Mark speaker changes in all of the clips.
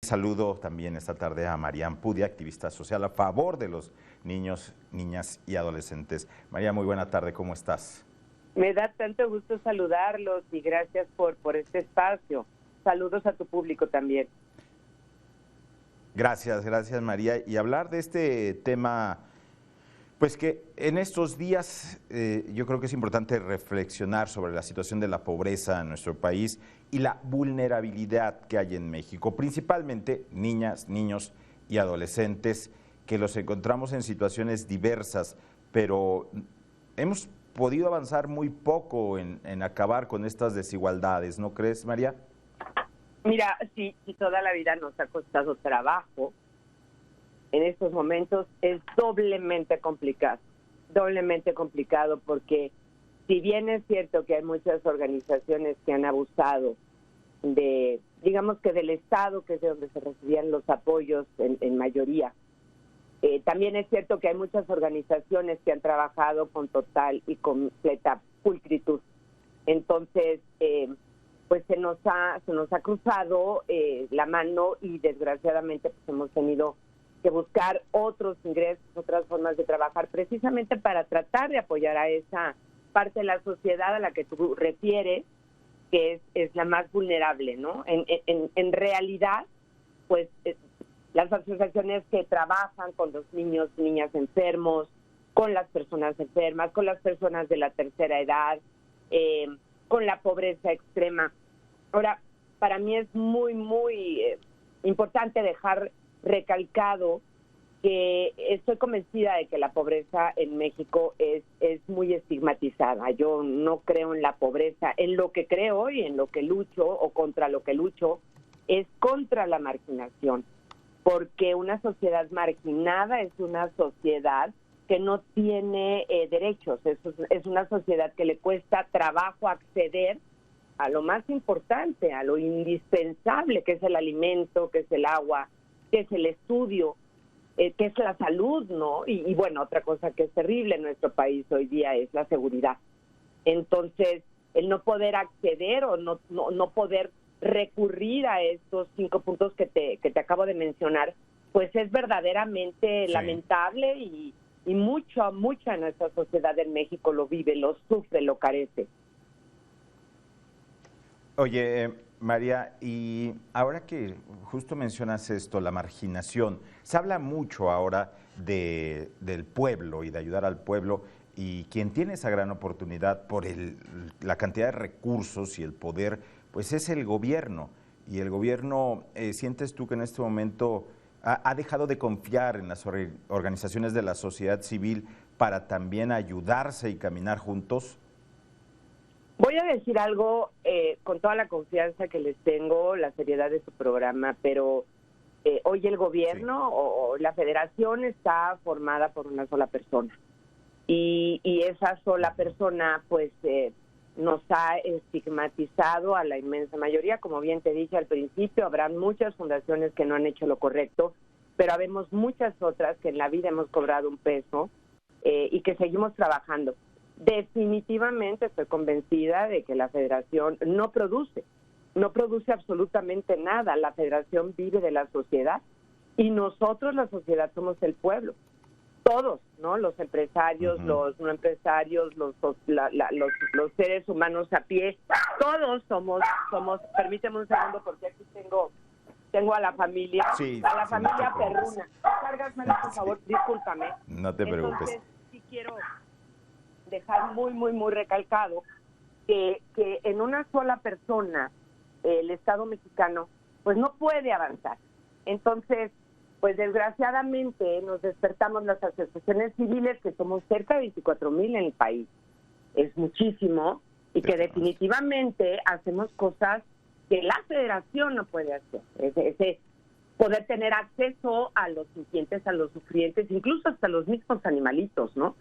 Speaker 1: Saludo también esta tarde a María Pudia, activista social a favor de los niños, niñas y adolescentes. María, muy buena tarde, ¿cómo estás?
Speaker 2: Me da tanto gusto saludarlos y gracias por este espacio. Saludos a tu público también.
Speaker 1: Gracias María. Y hablar de este tema, pues que en estos días yo creo que es importante reflexionar sobre la situación de la pobreza en nuestro país y la vulnerabilidad que hay en México, principalmente niñas, niños y adolescentes que los encontramos en situaciones diversas, pero hemos podido avanzar muy poco en acabar con estas desigualdades, ¿no crees, María?
Speaker 2: Mira, sí, toda la vida nos ha costado trabajo. En estos momentos es doblemente complicado porque si bien es cierto que hay muchas organizaciones que han abusado de, digamos que del Estado, que es de donde se recibían los apoyos en mayoría, también es cierto que hay muchas organizaciones que han trabajado con total y completa pulcritud. Entonces, pues se nos ha cruzado la mano y desgraciadamente pues hemos tenido que buscar otros ingresos, otras formas de trabajar, precisamente para tratar de apoyar a esa parte de la sociedad a la que tú refieres, que es la más vulnerable, ¿no? En realidad, pues las asociaciones que trabajan con los niños, niñas enfermos, con las personas enfermas, con las personas de la tercera edad, con la pobreza extrema. Ahora, para mí es muy importante dejar recalcado que estoy convencida de que la pobreza en México es muy estigmatizada. Yo no creo en la pobreza. En lo que creo y en lo que lucho o contra lo que lucho es contra la marginación, porque una sociedad marginada es una sociedad que no tiene derechos, es una sociedad que le cuesta trabajo acceder a lo más importante, a lo indispensable, que es el alimento, que es el agua, que es el estudio, que es la salud, ¿no? Y bueno, otra cosa que es terrible en nuestro país hoy día es la seguridad. Entonces, el no poder acceder o no poder recurrir a estos 5 puntos que te acabo de mencionar, pues es verdaderamente lamentable y mucha de nuestra sociedad en México lo vive, lo sufre, lo carece.
Speaker 1: Oye, María, y ahora que justo mencionas esto, la marginación, se habla mucho ahora del pueblo y de ayudar al pueblo, y quien tiene esa gran oportunidad por la cantidad de recursos y el poder, pues es el gobierno. Y el gobierno, ¿sientes tú que en este momento ha dejado de confiar en las organizaciones de la sociedad civil para también ayudarse y caminar juntos?
Speaker 2: Voy a decir algo con toda la confianza que les tengo, la seriedad de su programa, pero hoy el gobierno o la federación está formada por una sola persona. Y esa sola persona, pues, nos ha estigmatizado a la inmensa mayoría. Como bien te dije al principio, habrán muchas fundaciones que no han hecho lo correcto, pero habemos muchas otras que en la vida hemos cobrado un peso y que seguimos trabajando. Definitivamente estoy convencida de que la federación no produce absolutamente nada. La federación vive de la sociedad y nosotros, la sociedad, somos el pueblo. Todos, ¿no? Los empresarios, los no empresarios, los seres humanos a pie, todos somos. Permíteme un segundo porque aquí tengo a la familia, familia Perruna. Cárgasmela, por favor, discúlpame.
Speaker 1: No te preocupes.
Speaker 2: Entonces, sí quiero dejar muy recalcado que en una sola persona el Estado mexicano pues no puede avanzar. Entonces, pues desgraciadamente nos despertamos las asociaciones civiles, que somos cerca de 24,000 en el país. Es muchísimo, y que definitivamente hacemos cosas que la federación no puede hacer. Ese poder tener acceso a los sintientes, a los sufrientes, incluso hasta los mismos animalitos, ¿no?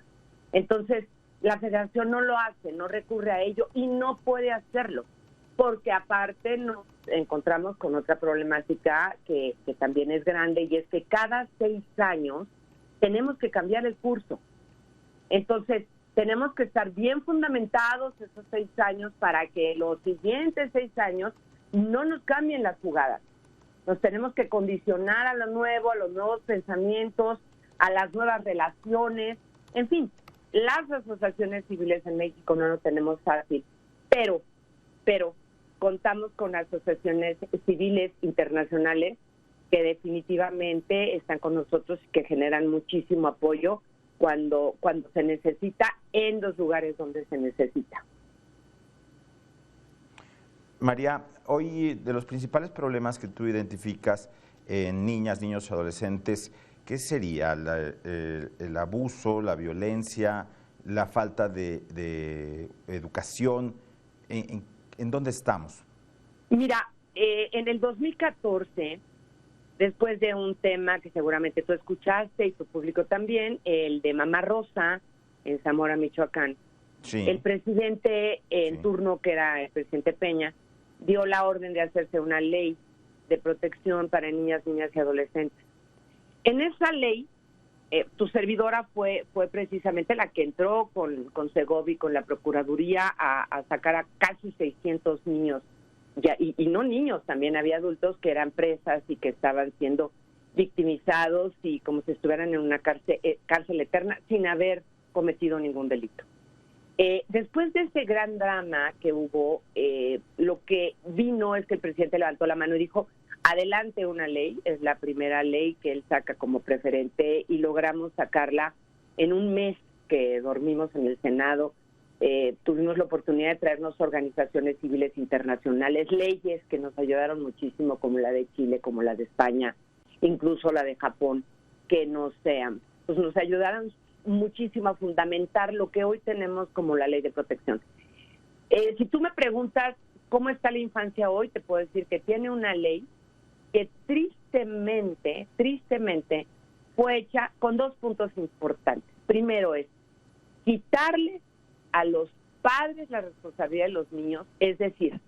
Speaker 2: Entonces, la federación no lo hace, no recurre a ello y no puede hacerlo, porque aparte nos encontramos con otra problemática que también es grande, y es que cada 6 años tenemos que cambiar el curso. Entonces, tenemos que estar bien fundamentados esos 6 años para que los siguientes 6 años no nos cambien las jugadas. nos tenemos que condicionar a lo nuevo, a los nuevos pensamientos, a las nuevas relaciones, en fin, las asociaciones civiles en México no lo tenemos fácil, pero contamos con asociaciones civiles internacionales que definitivamente están con nosotros y que generan muchísimo apoyo cuando se necesita en los lugares donde se necesita.
Speaker 1: María, hoy de los principales problemas que tú identificas en niñas, niños y adolescentes, ¿qué sería? El abuso, la violencia, la falta de educación. ¿En dónde estamos?
Speaker 2: Mira, en el 2014, después de un tema que seguramente tú escuchaste y tu público también, el de Mamá Rosa en Zamora, Michoacán,
Speaker 1: Sí.
Speaker 2: El presidente en turno, que era el presidente Peña, dio la orden de hacerse una ley de protección para niñas, niñas y adolescentes. En esa ley, tu servidora fue precisamente la que entró con Segovi, con la Procuraduría, a sacar a casi 600 niños. Ya, y no niños, también había adultos que eran presas y que estaban siendo victimizados y como si estuvieran en una cárcel eterna sin haber cometido ningún delito. Después de ese gran drama que hubo, lo que vino es que el presidente levantó la mano y dijo: adelante una ley. Es la primera ley que él saca como preferente y logramos sacarla en un mes que dormimos en el Senado. Tuvimos la oportunidad de traernos organizaciones civiles internacionales, leyes que nos ayudaron muchísimo, como la de Chile, como la de España, incluso la de Japón, que nos ayudaron muchísimo a fundamentar lo que hoy tenemos como la ley de protección. Si tú me preguntas cómo está la infancia hoy, te puedo decir que tiene una ley que tristemente fue hecha con dos puntos importantes. Primero es quitarle a los padres la responsabilidad de los niños, es decir,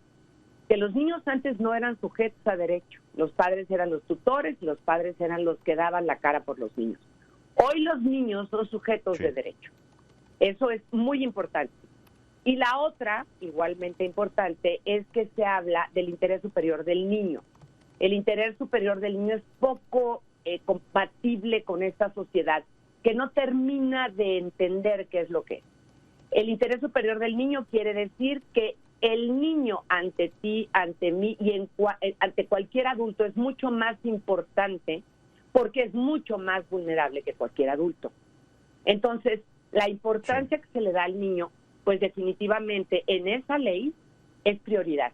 Speaker 2: que los niños antes no eran sujetos a derecho, los padres eran los tutores y los padres eran los que daban la cara por los niños. Hoy los niños son sujetos de derecho. Eso es muy importante. Y la otra, igualmente importante, es que se habla del interés superior del niño. El interés superior del niño es poco compatible con esta sociedad que no termina de entender qué es lo que es. El interés superior del niño quiere decir que el niño ante ti, ante mí y ante cualquier adulto es mucho más importante porque es mucho más vulnerable que cualquier adulto. Entonces, la importancia que se le da al niño, pues definitivamente en esa ley es prioridad.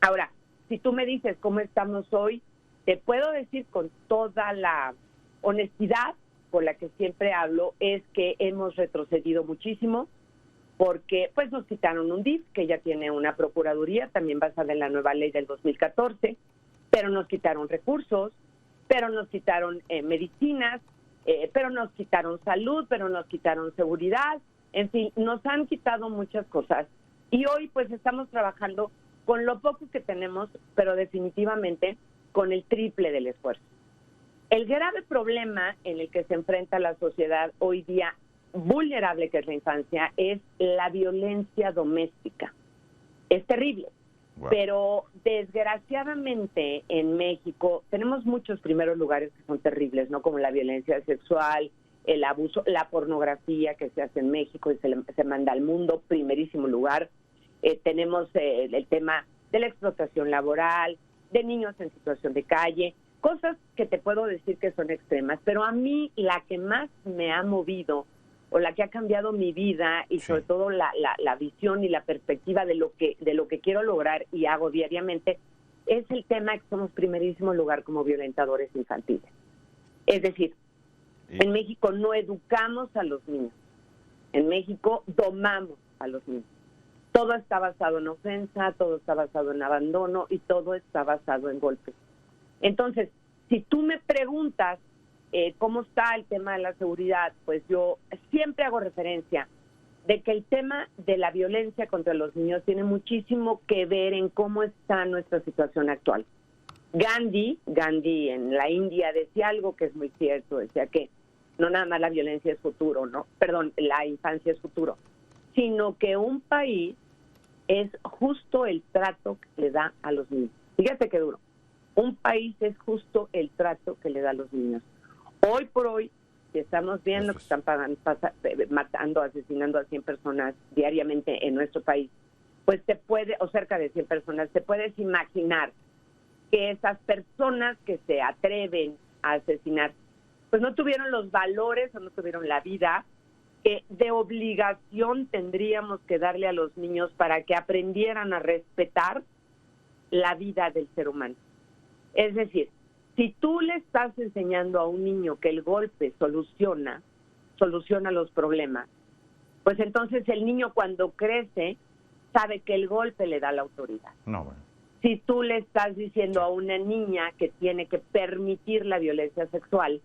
Speaker 2: Ahora, si tú me dices cómo estamos hoy, te puedo decir con toda la honestidad por la que siempre hablo, es que hemos retrocedido muchísimo porque pues nos quitaron un DIF, que ya tiene una procuraduría, también basada en la nueva ley del 2014, pero nos quitaron recursos, pero nos quitaron medicinas, pero nos quitaron salud, pero nos quitaron seguridad, en fin, nos han quitado muchas cosas. Y hoy pues estamos trabajando con lo poco que tenemos, pero definitivamente con el triple del esfuerzo. El grave problema en el que se enfrenta la sociedad hoy día, vulnerable que es la infancia, es la violencia doméstica. Es terrible. Wow. Pero desgraciadamente en México tenemos muchos primeros lugares que son terribles, ¿no? Como la violencia sexual, el abuso, la pornografía que se hace en México y se manda al mundo, primerísimo lugar. Tenemos el tema de la explotación laboral, de niños en situación de calle, cosas que te puedo decir que son extremas, pero a mí la que más me ha movido o la que ha cambiado mi vida y sobre todo la visión y la perspectiva de lo que quiero lograr y hago diariamente es el tema que somos primerísimo lugar como violentadores infantiles. Es decir, en México no educamos a los niños, en México domamos a los niños. Todo está basado en ofensa, todo está basado en abandono y todo está basado en golpes. Entonces, si tú me preguntas cómo está el tema de la seguridad, pues yo siempre hago referencia de que el tema de la violencia contra los niños tiene muchísimo que ver en cómo está nuestra situación actual. Gandhi en la India decía algo que es muy cierto, decía que no nada más la violencia es futuro, la infancia es futuro, sino que un país es justo el trato que le da a los niños. Fíjate qué duro. Un país es justo el trato que le da a los niños. Hoy por hoy, si estamos viendo que están matando, asesinando a 100 personas diariamente en nuestro país, pues o cerca de 100 personas, te puedes imaginar que esas personas que se atreven a asesinar, pues no tuvieron los valores o no tuvieron la vida que de obligación tendríamos que darle a los niños para que aprendieran a respetar la vida del ser humano. Es decir, si tú le estás enseñando a un niño que el golpe soluciona los problemas, pues entonces el niño cuando crece sabe que el golpe le da la autoridad.
Speaker 1: No, bueno.
Speaker 2: Si tú le estás diciendo a una niña que tiene que permitir la violencia sexual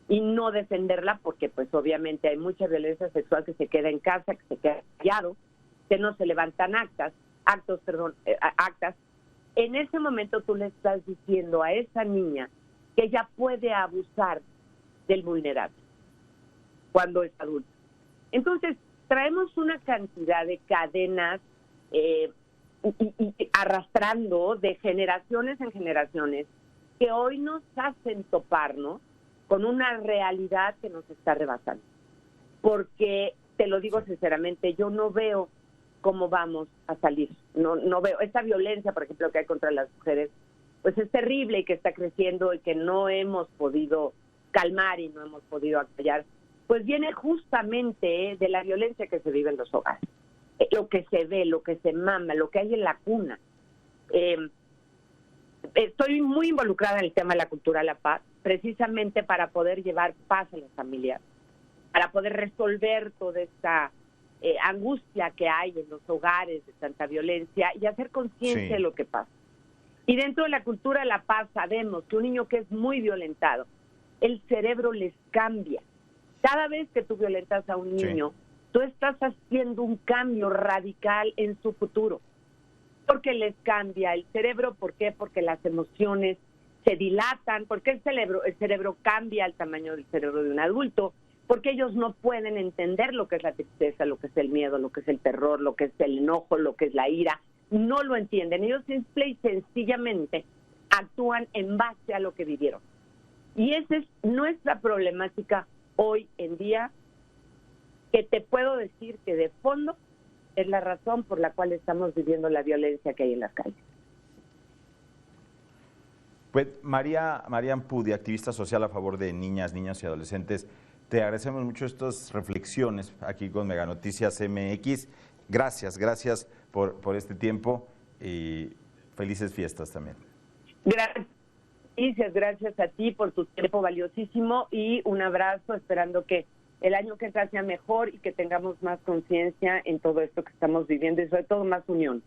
Speaker 2: y no defenderla, porque pues obviamente hay mucha violencia sexual que se queda en casa, que se queda callado, que no se levantan actas, en ese momento tú le estás diciendo a esa niña que ella puede abusar del vulnerable cuando es adulto. Entonces, traemos una cantidad de cadenas y arrastrando de generaciones en generaciones que hoy nos hacen toparnos con una realidad que nos está rebasando. Porque, te lo digo sinceramente, yo no veo cómo vamos a salir. No veo. Esta violencia, por ejemplo, que hay contra las mujeres, pues es terrible y que está creciendo y que no hemos podido calmar y no hemos podido acallar, pues viene justamente de la violencia que se vive en los hogares. Lo que se ve, lo que se mama, lo que hay en la cuna. Estoy muy involucrada en el tema de la cultura de la paz, precisamente para poder llevar paz a las familias, para poder resolver toda esta angustia que hay en los hogares de tanta violencia y hacer conciencia de lo que pasa. Y dentro de la cultura de la paz sabemos que un niño que es muy violentado, el cerebro les cambia. Cada vez que tú violentas a un niño, tú estás haciendo un cambio radical en su futuro. Porque les cambia el cerebro. ¿Por qué? Porque las emociones se dilatan, porque el cerebro cambia al tamaño del cerebro de un adulto, porque ellos no pueden entender lo que es la tristeza, lo que es el miedo, lo que es el terror, lo que es el enojo, lo que es la ira. No lo entienden. Ellos simple y sencillamente actúan en base a lo que vivieron. Y esa es nuestra problemática hoy en día, que te puedo decir que de fondo es la razón por la cual estamos viviendo la violencia que hay en las calles.
Speaker 1: Pues María Ampudi, activista social a favor de niñas, niños y adolescentes, te agradecemos mucho estas reflexiones aquí con Mega Noticias MX. Gracias por este tiempo y felices fiestas también.
Speaker 2: Gracias a ti por tu tiempo valiosísimo y un abrazo, esperando que el año que entra sea mejor y que tengamos más conciencia en todo esto que estamos viviendo y sobre todo más unión.